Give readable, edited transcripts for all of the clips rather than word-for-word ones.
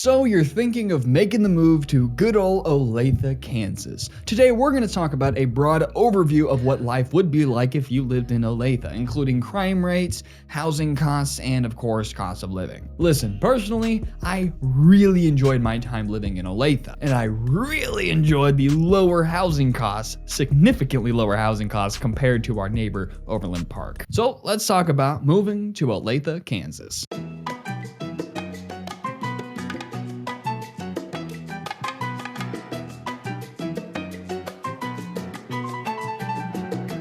So you're thinking of making the move to good old Olathe, Kansas. Today we're going to talk about a broad overview of what life would be like if you lived in Olathe, including crime rates, housing costs, and of course cost of living. Listen, personally, I really enjoyed my time living in Olathe, and I really enjoyed the lower housing costs, significantly lower housing costs compared to our neighbor Overland Park. So let's talk about moving to Olathe, Kansas.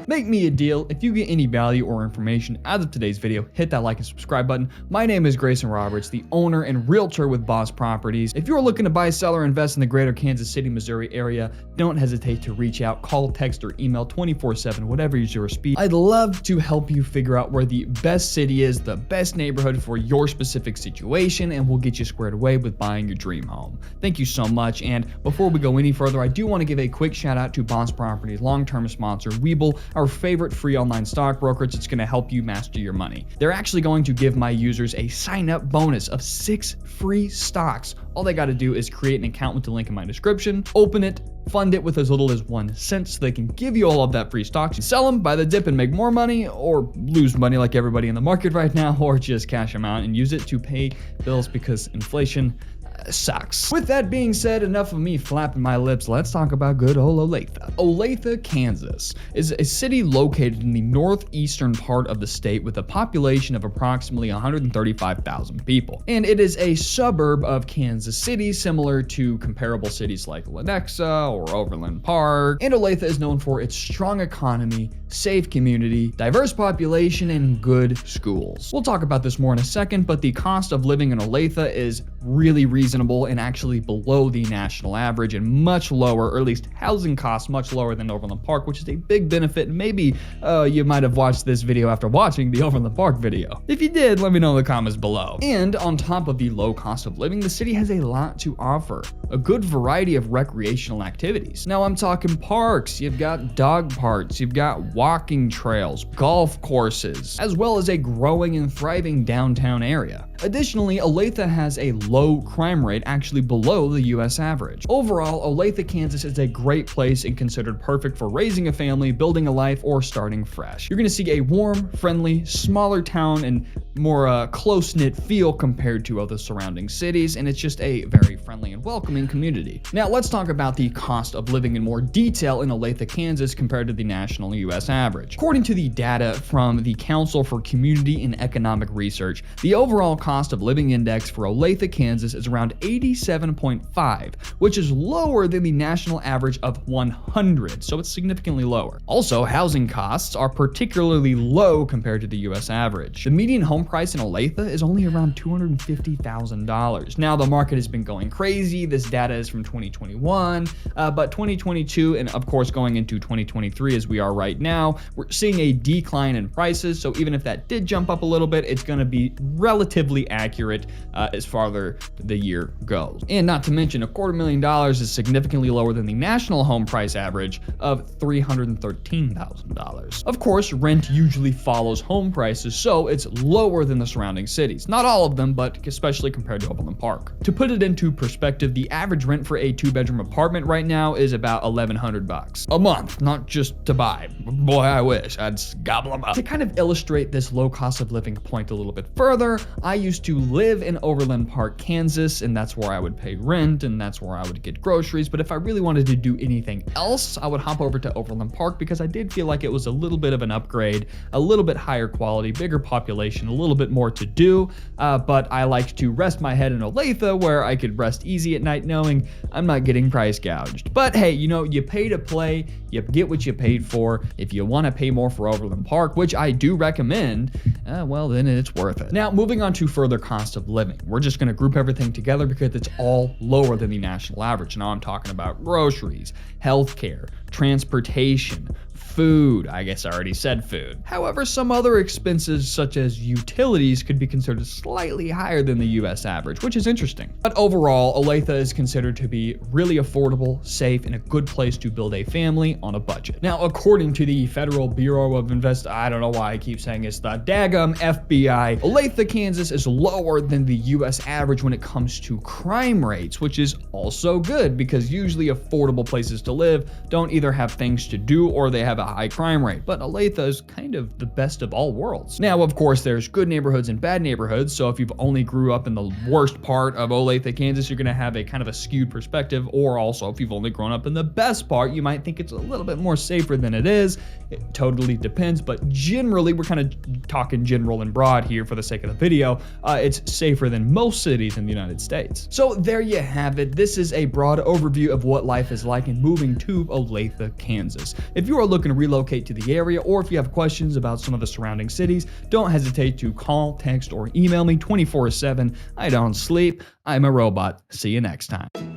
Make me a deal. If you get any value or information out of today's video, hit that like and subscribe button. My name is Greyson Roberts, the owner and realtor with Boss Properties. If you're looking to buy, sell, or invest in the greater Kansas City, Missouri area, don't hesitate to reach out, call, text, or email 24/7, whatever is your speed. I'd love to help you figure out where the best city is, the best neighborhood for your specific situation, and we'll get you squared away with buying your dream home. Thank you so much. And before we go any further, I do want to give a quick shout out to Boss Properties long-term sponsor, Webull, our favorite free online stock brokerage. It's going to help you master your money. They're actually going to give my users a sign-up bonus of 6 free stocks. All they got to do is create an account with the link in my description, open it, fund it with as little as 1 cent so they can give you all of that free stocks. You sell them, buy the dip, and make more money, or lose money like everybody in the market right now, or just cash them out and use it to pay bills because inflation sucks. With that being said, enough of me flapping my lips. Let's talk about good old Olathe. Olathe, Kansas is a city located in the northeastern part of the state with a population of approximately 135,000 people. And it is a suburb of Kansas City, similar to comparable cities like Lenexa or Overland Park. And Olathe is known for its strong economy, safe community, diverse population, and good schools. We'll talk about this more in a second, but the cost of living in Olathe is really reasonable and actually below the national average and much lower, or at least housing costs much lower than Overland Park, which is a big benefit. Maybe you might have watched this video after watching the Overland Park video. If you did, let me know in the comments below. And on top of the low cost of living, the city has a lot to offer. A good variety of recreational activities. Now I'm talking parks, you've got dog parks, you've got walking trails, golf courses, as well as a growing and thriving downtown area. Additionally, Olathe has a low crime rate, actually below the US average. Overall, Olathe, Kansas is a great place and considered perfect for raising a family, building a life, or starting fresh. You're gonna see a warm, friendly, smaller town and more close-knit feel compared to other surrounding cities, and it's just a very friendly and welcoming community. Now let's talk about the cost of living in more detail in Olathe, Kansas compared to the national US average. According to the data from the Council for Community and Economic Research, the overall cost of living index for Olathe, Kansas is around 87.5, which is lower than the national average of 100, so it's significantly lower. Also, housing costs are particularly low compared to the US average. The median home price in Olathe is only around $250,000. Now, the market has been going crazy. This data is from 2021, but 2022, and of course going into 2023 as we are right now, we're seeing a decline in prices, so even if that did jump up a little bit, it's going to be relatively accurate as farther the year goes. And not to mention, $250,000 is significantly lower than the national home price average of $313,000. Of course, rent usually follows home prices, so it's lower than the surrounding cities. Not all of them, but especially compared to Overland Park. To put it into perspective, the average rent for a 2-bedroom apartment right now is about $1,100 a month, not just to buy. Boy, I wish I'd gobble them up. To kind of illustrate this low cost of living point a little bit further, I used to live in Overland Park, Kansas, and that's where I would pay rent and that's where I would get groceries. But if I really wanted to do anything else, I would hop over to Overland Park because I did feel like it was a little bit of an upgrade, a little bit higher quality, bigger population, a little bit more to do, but I like to rest my head in Olathe where I could rest easy at night knowing I'm not getting price gouged. But hey, you know, you pay to play, you get what you paid for. If you want to pay more for Overland Park, which I do recommend, well, then it's worth it. Now, moving on to further cost of living. We're just going to group everything together because it's all lower than the national average. Now I'm talking about groceries, healthcare, transportation, food. I guess I already said food. However, some other expenses such as utilities could be considered slightly higher than the US average, which is interesting. But overall, Olathe is considered to be really affordable, safe, and a good place to build a family on a budget. Now, according to the Federal Bureau of I don't know why I keep saying it's the daggum FBI, Olathe, Kansas is lower than the US average when it comes to crime rates, which is also good because usually affordable places to live don't either have things to do or they have a high crime rate, but Olathe is kind of the best of all worlds. Now, of course, there's good neighborhoods and bad neighborhoods, so if you've only grew up in the worst part of Olathe, Kansas, you're gonna have a kind of a skewed perspective, or also if you've only grown up in the best part, you might think it's a little bit more safer than it is. It totally depends, but generally, we're kind of talking general and broad here for the sake of the video, it's safer than most cities in the United States. So there you have it. This is a broad overview of what life is like in moving to Olathe, Kansas. If you are looking to relocate to the area, or if you have questions about some of the surrounding cities, don't hesitate to call, text, or email me 24/7. I don't sleep. I'm a robot. See you next time.